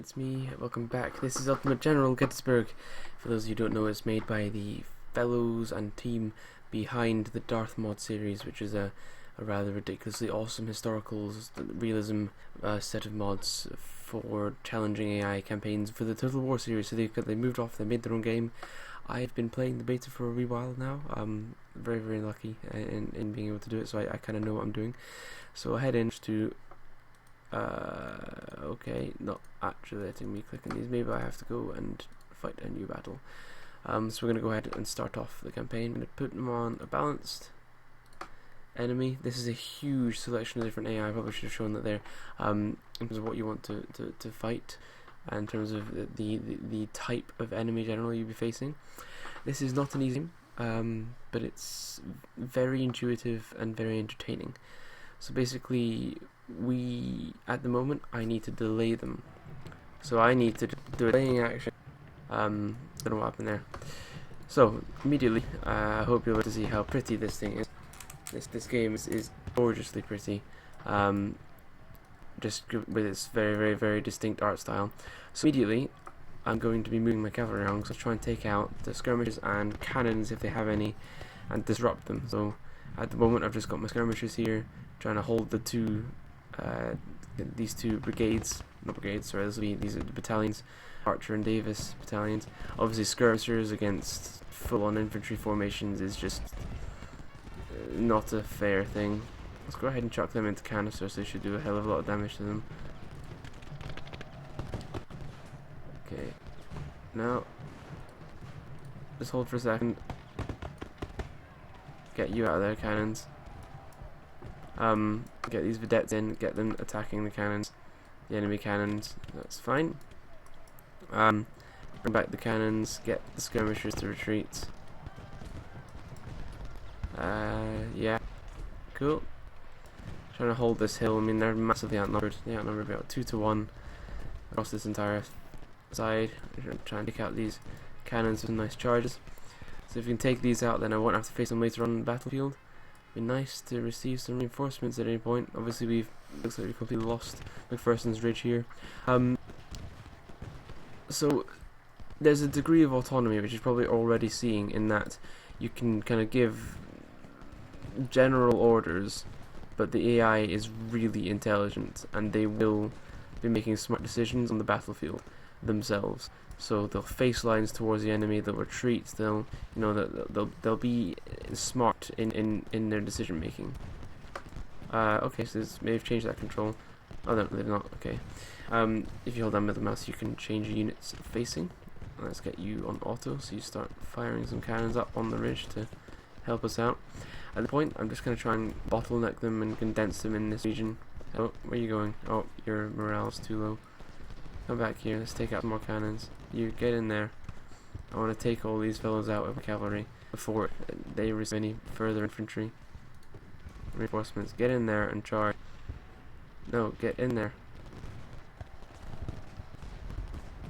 it's me. Welcome back. This is Ultimate General Gettysburg. For those of you who don't know, it's made by the fellows and team behind the Darth mod series, which is a rather ridiculously awesome historical realism set of mods for challenging AI campaigns for the Total War series. So they moved off, they made their own game. I've been playing the beta for a wee while now. I'm very lucky in being able to do it, so I kind of know what I'm doing. So I head into okay, not actually letting me click on these. Maybe I have to go and fight a new battle. So we're going to go ahead and start off the campaign. I'm going to put them on a balanced enemy. This is a huge selection of different AI. I probably should have shown that there, in terms of what you want to fight, and in terms of the type of enemy generally you'll be facing. This is not an easy game, but it's very intuitive and very entertaining. So basically, at the moment, I need to delay them. So I need to do a delaying action. I don't know what happened there. So immediately, I hope you'll be able to see how pretty this thing is. This game is gorgeously pretty, just with its very distinct art style. So immediately, I'm going to be moving my cavalry around, so try and take out the skirmishers and cannons if they have any, and disrupt them. So at the moment, I've just got my skirmishers here, trying to hold these two brigades, not brigades, sorry, these are the battalions, Archer and Davis battalions. Obviously skirmishers against full-on infantry formations is just not a fair thing. Let's go ahead and chuck them into canisters, so they should do a hell of a lot of damage to them. Okay, now just hold for a second. Get you out of there, cannons. Get these vedettes in, get them attacking the cannons, the enemy cannons, that's fine. Bring back the cannons, get the skirmishers to retreat. Yeah, cool. Trying to hold this hill. I mean, they're massively outnumbered. They outnumber about 2 to 1 across this entire side. I'm trying to take out these cannons with nice charges. So if we can take these out, then I won't have to face them later on in the battlefield. Be nice to receive some reinforcements at any point. Obviously, looks like we've completely lost McPherson's Ridge here. So there's a degree of autonomy which you're probably already seeing in that you can kind of give general orders, but the AI is really intelligent and they will be making smart decisions on the battlefield themselves. So they'll face lines towards the enemy, they'll retreat, they'll be smart in their decision making. Okay, so they've changed that control. Oh no, they've not. Okay. If you hold down middle mouse, you can change the units facing. Let's get you on auto, so you start firing some cannons up on the ridge to help us out. At the point, I'm just going to try and bottleneck them and condense them in this region. Oh, where are you going? Oh, your morale's too low. Come back here, let's take out some more cannons. You get in there. I want to take all these fellows out with cavalry before they receive any further infantry reinforcements. Get in there and charge. No, get in there.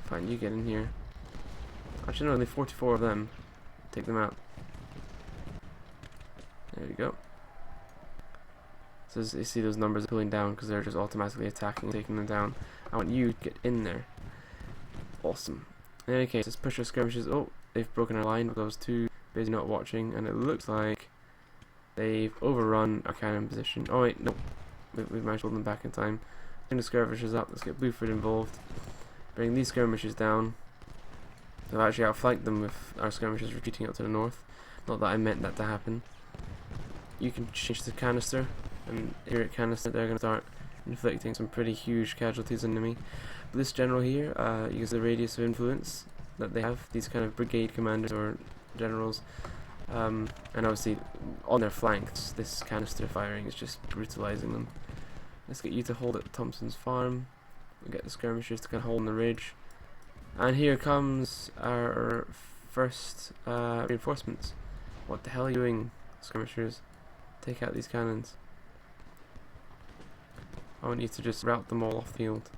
Fine, you get in here. Actually, no, only 44 of them. Take them out. There you go. So as you see, those numbers are pulling down because they're just automatically attacking and taking them down. I want you to get in there. Awesome. In any case, let's push our skirmishers. Oh, they've broken our line. Those two busy not watching, and it looks like they've overrun our cannon position. Oh wait, no, we've managed to hold them back in time. Bring the skirmishers up. Let's get Buford involved. Bring these skirmishers down. They've actually outflanked them with our skirmishers retreating up to the north. Not that I meant that to happen. You can change the canister, and here at canister they're going to start inflicting some pretty huge casualties on me. But this general here, uses the radius of influence that they have, these kind of brigade commanders or generals, and obviously on their flanks this canister firing is just brutalizing them. Let's get you to hold at Thompson's farm. We'll get the skirmishers to kind of hold on the ridge. And here comes our first reinforcements. What the hell are you doing, skirmishers? Take out these cannons. I want you to just route them all off the field.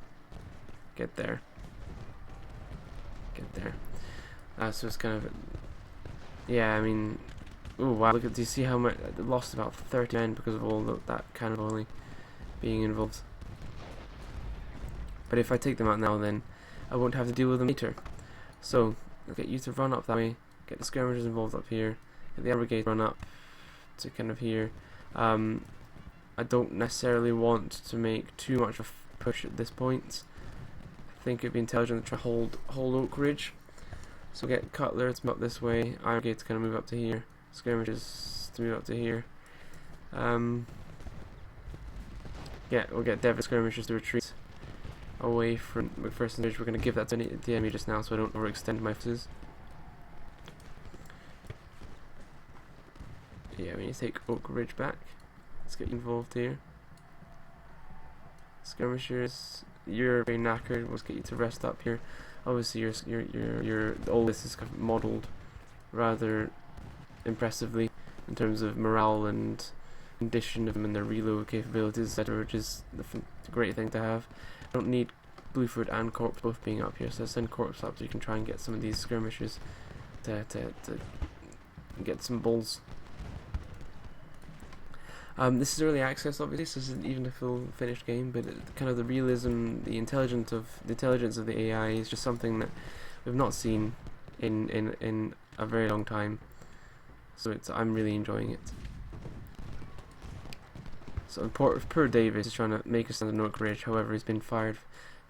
Get there. Get there. So it's kind of, yeah, I mean, oh wow, look at, do you see how much, they lost about 30 men because of all that cannonballing being involved. But if I take them out now, then I won't have to deal with them later. So I'll get you to run up that way, get the skirmishers involved up here, get the other brigade run up to kind of here. I don't necessarily want to make too much of a push at this point. I think it'd be intelligent to try hold Oak Ridge. So get Cutler to move up this way, Iron Brigade to kind of move up to here, skirmishers to move up to here. Yeah, we'll get Devon skirmishers to retreat away from McPherson's Ridge. We're going to give that to the enemy just now so I don't overextend my forces. Yeah, we need to take Oak Ridge back. Let's get involved here. Skirmishers, you're very knackered. Let's get you to rest up here. Obviously, all this is kind of modelled rather impressively in terms of morale and condition of them and their reload capabilities, etc., which is a great thing to have. I don't need Bluefoot and Corps both being up here, so send Corps up so you can try and get some of these skirmishers to get some bulls. This is early access, obviously, so this isn't even a full finished game, but kind of the realism, the intelligence of the AI is just something that we've not seen in a very long time. So I'm really enjoying it. So poor Davis is trying to make us on the Oak Ridge. However, he's been fired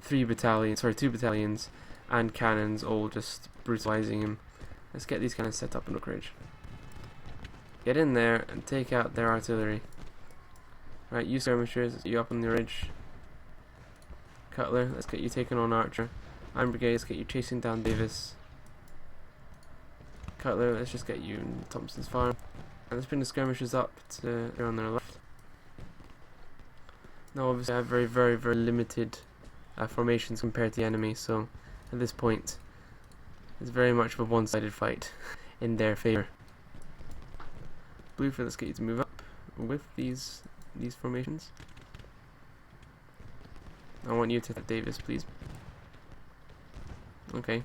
2 battalions and cannons, all just brutalizing him. Let's get these cannons set up in Oak Ridge. Get in there and take out their artillery. Right, you skirmishers, you up on the ridge. Cutler, let's get you taking on Archer. Iron Brigade, let's get you chasing down Davis. Cutler, let's just get you in Thompson's farm. And let's bring the skirmishers up to on their left. Now obviously I have very, very, very limited formations compared to the enemy, so at this point it's very much of a one-sided fight in their favour. Bluefoot, let's get you to move up with these formations. I want you to hit Davis, please. Okay.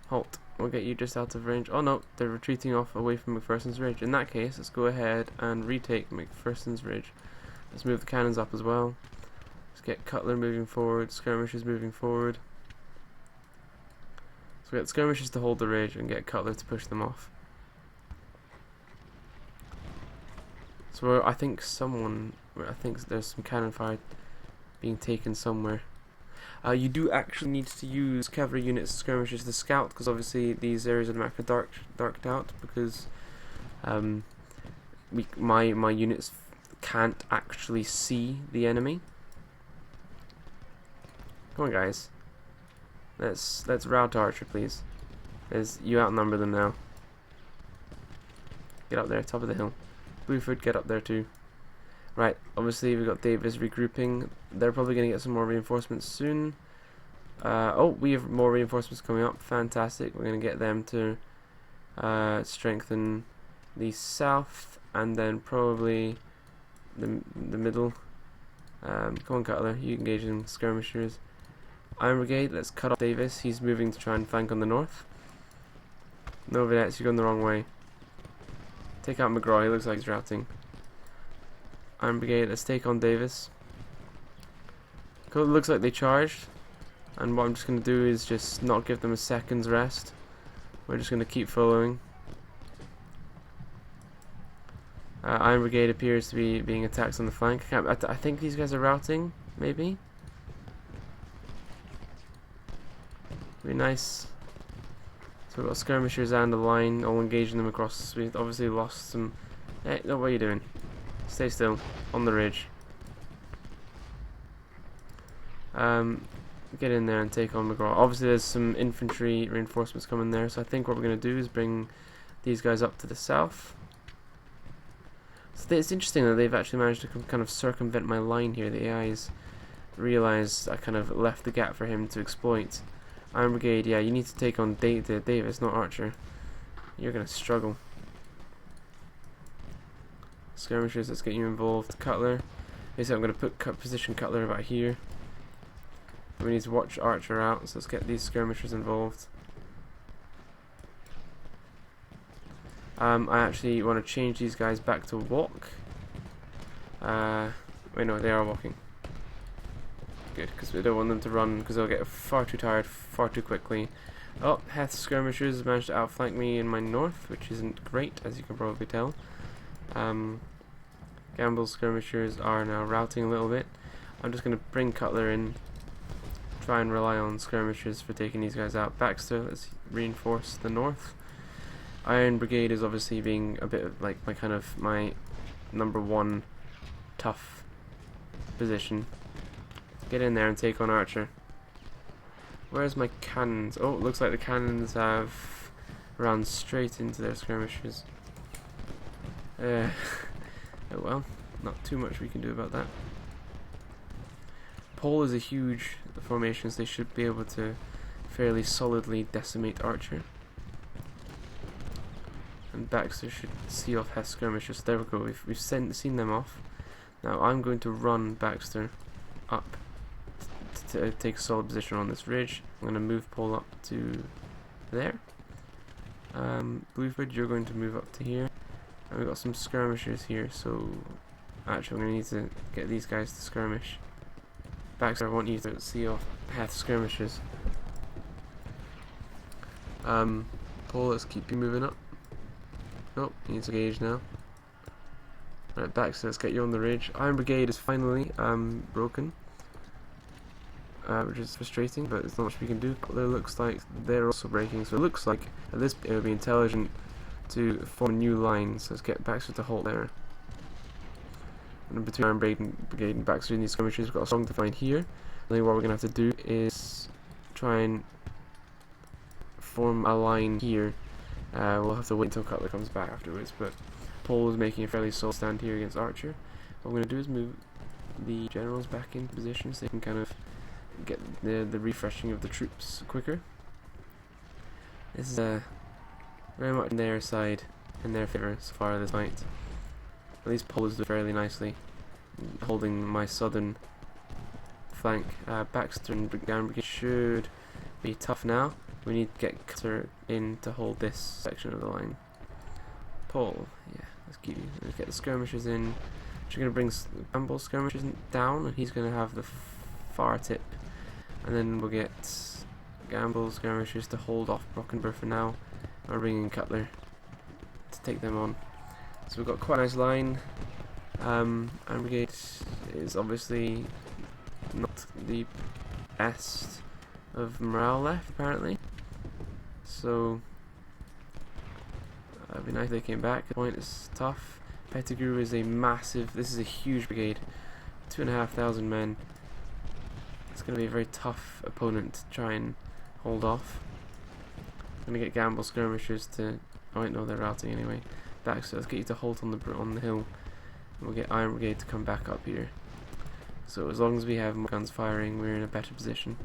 Halt. We'll get you just out of range. Oh no, they're retreating off away from McPherson's Ridge. In that case, let's go ahead and retake McPherson's Ridge. Let's move the cannons up as well. Let's get Cutler moving forward, skirmishers moving forward. So we get skirmishers to hold the ridge and get Cutler to push them off. So I think there's some cannon fire being taken somewhere. You do actually need to use cavalry units, skirmishers to scout, because obviously these areas of the map are darked out, because my units can't actually see the enemy. Come on, guys. Let's rout Archer, please. You outnumber them now. Get up there, top of the hill. Bluefoot, get up there too. Right, obviously we've got Davis regrouping. They're probably going to get some more reinforcements soon. Oh, we have more reinforcements coming up. Fantastic. We're going to get them to strengthen the south and then probably the middle. Come on, Cutler, you engage in skirmishers. Iron Brigade, let's cut off Davis. He's moving to try and flank on the north. No, Vedettes, you're going the wrong way. Take out McGraw, he looks like he's routing. Iron Brigade, let's take on Davis. It looks like they charged, and what I'm just going to do is just not give them a second's rest. We're just going to keep following. Iron Brigade appears to be being attacked on the flank. I think these guys are routing, maybe? Be nice. So we've got skirmishers and a line, all engaging them across. We've obviously lost some. Hey, no, what are you doing? Stay still, on the ridge. Get in there and take on McGraw. Obviously there's some infantry reinforcements coming there, so I think what we're going to do is bring these guys up to the south. So it's interesting that they've actually managed to kind of circumvent my line here. The AI's realised I kind of left the gap for him to exploit. Iron Brigade, yeah, you need to take on Davis, not Archer. You're going to struggle. Skirmishers, let's get you involved. Cutler. Basically, I'm going to put position Cutler about here. We need to watch Archer out, so let's get these skirmishers involved. I actually want to change these guys back to walk. Wait, no, they are walking. good, because we don't want them to run, because they'll get far too tired far too quickly. Oh, Heth skirmishers managed to outflank me in my north, which isn't great, as you can probably tell. Gamble's skirmishers are now routing a little bit. I'm just going to bring Cutler in, try and rely on skirmishers for taking these guys out. Baxter, let's reinforce the north. Iron Brigade is obviously being a bit of like my number one tough position. Get in there and take on Archer. Where's my cannons? Oh, it looks like the cannons have run straight into their skirmishers. Oh well, not too much we can do about that. Pole is a huge formation, so they should be able to fairly solidly decimate Archer. And Baxter should see off Hess skirmishers. There we go, we've seen them off. Now I'm going to run Baxter up to take a solid position on this ridge. I'm going to move Pole up to there. Blueford, you're going to move up to here. And we've got some skirmishers here, so actually I'm going to need to get these guys to skirmish. Baxter, I want you to see off Heth skirmishers. Pole, let's keep you moving up. Oh, he needs to engage now. Right, Baxter, let's get you on the ridge. Iron Brigade is finally broken, which is frustrating, but there's not much we can do. It looks like they're also breaking, so it looks like at this point it would be intelligent to form a new line. So let's get Baxter to halt there. And between Iron Brigade and Baxter in these skirmishes, we've got a strong to find here. I think what we're going to have to do is try and form a line here. We'll have to wait until Cutler comes back afterwards, but Pole is making a fairly solid stand here against Archer. What I'm going to do is move the generals back into position so they can kind of get the refreshing of the troops quicker. This is very much on their side, in their favour so far this fight. At least Pole is doing fairly nicely, holding my southern flank. Baxter and Iron Brigade should be tough now. We need to get Cutter in to hold this section of the line. Pole, yeah, let's get the skirmishers in. We're going to bring Gamble's skirmishers down, and he's going to have the far tip. And then we'll get Gamble's skirmishers to hold off Brockenburg for now. And we're bringing Cutler to take them on. So we've got quite a nice line. Iron Brigade is obviously not the best of morale left, apparently. So it'd be nice if they came back. The point is tough. Pettigrew is a massive, this is a huge brigade, 2,500 men. It's going to be a very tough opponent to try and hold off. I'm going to get Gamble skirmishers to, oh wait, no, they're routing anyway. Baxter, let's get you to halt on the hill. And we'll get Iron Brigade to come back up here. So as long as we have more guns firing, we're in a better position.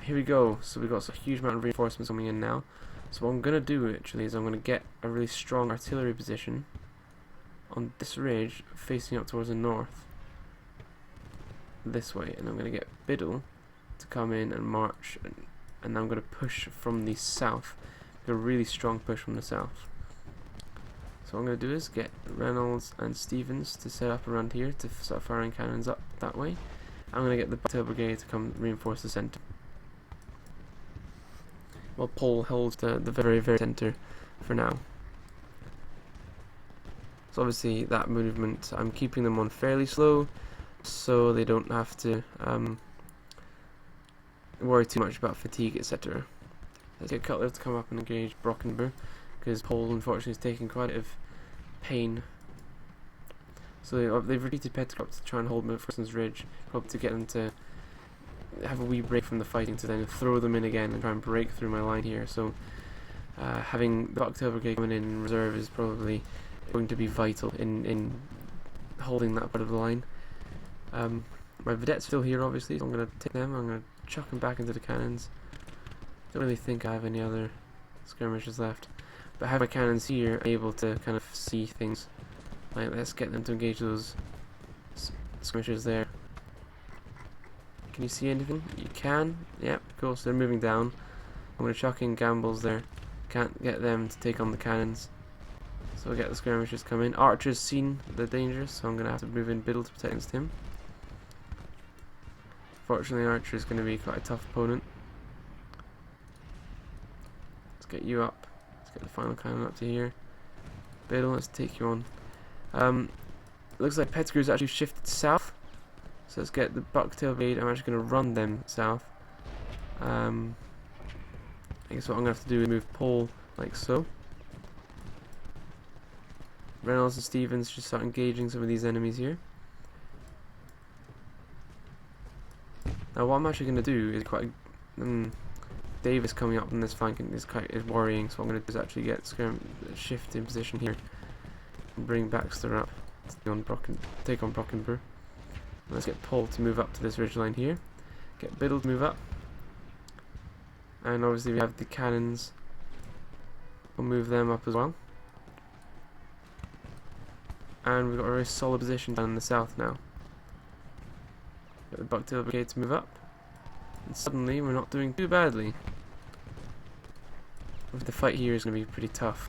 Here we go. So we've got a huge amount of reinforcements coming in now. So what I'm going to do actually is I'm going to get a really strong artillery position on this ridge facing up towards the north. This way. And I'm going to get Biddle to come in and march. And I'm going to push from the south. A really strong push from the south. So what I'm going to do is get Reynolds and Stevens to set up around here to start firing cannons up that way. I'm going to get the Battelle Brigade to come reinforce the centre. While Pole holds the very, very centre for now. So obviously that movement, I'm keeping them on fairly slow so they don't have to worry too much about fatigue, etc. Let's get Cutler to come up and engage Brockenburg, because Pole unfortunately is taking quite a bit of pain. So they've retreated Pettigrew to try and hold McPherson's Ridge, probably to get them to have a wee break from the fighting to then throw them in again and try and break through my line here. So having the Battelle Brigade coming in reserve is probably going to be vital in holding that part of the line. My Vedette's still here obviously, so I'm going to take them, I'm going to chuck them back into the cannons. Don't really think I have any other skirmishers left, but I have my cannons here able to kind of see things. Like, let's get them to engage those skirmishers there. Can you see anything? You can. Yep, cool. So they're moving down. I'm going to chuck in Gambles there. Can't get them to take on the cannons, so we'll get the skirmishers come in. Archer's seen the danger, so I'm going to have to move in Biddle to protect against him. Fortunately, Archer is going to be quite a tough opponent. Let's get you up. Let's get the final cannon up to here. Biddle, let's take you on. Looks like Pettigrew's actually shifted south. So let's get the Bucktail Brigade. I'm actually going to run them south. I guess what I'm going to have to do is move Paul like so. Reynolds and Stevens should start engaging some of these enemies here. Now what I'm actually going to do is quite... Davis coming up on this flank is worrying, so what I'm going to do is actually get shift in position here and bring Baxter up to take on Brockenborough. Let's get Paul to move up to this ridgeline here, get Biddle to move up, and obviously we have the cannons. We'll move them up as well, and we've got a very solid position down in the south now. Get the Bucktail Brigade to move up, and suddenly we're not doing too badly. The fight here is going to be pretty tough.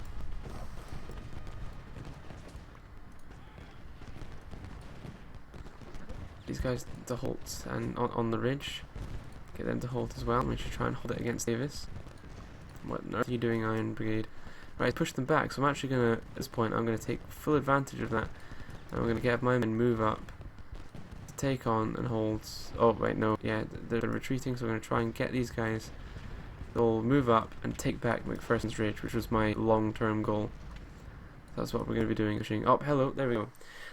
These guys to halt and on the ridge. Get them to halt as well. We should try and hold it against Davis. What on earth are you doing, Iron Brigade? Right, push them back. So I'm actually going to, at this point, I'm going to take full advantage of that. And I'm going to get my men move up to take on and hold. Oh wait, no, yeah, they're retreating. So we're going to try and get these guys. They'll move up and take back McPherson's Ridge, which was my long-term goal. That's what we're going to be doing. Pushing. Oh, hello, there we go.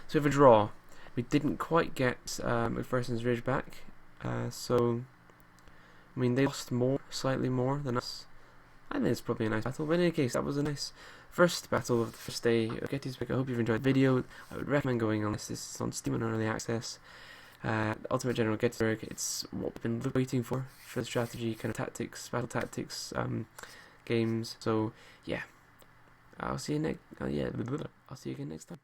So we have a draw. We didn't quite get McPherson's Ridge back, so I mean they lost slightly more than us. I think it's probably a nice battle, but in any case, that was a nice first battle of the first day of Gettysburg. I hope you've enjoyed the video. I would recommend going on this. This is on Steam and Early Access. Ultimate General Gettysburg. It's what we've been waiting for the strategy, kind of tactics, battle tactics games. So yeah, I'll see you I'll see you again next time.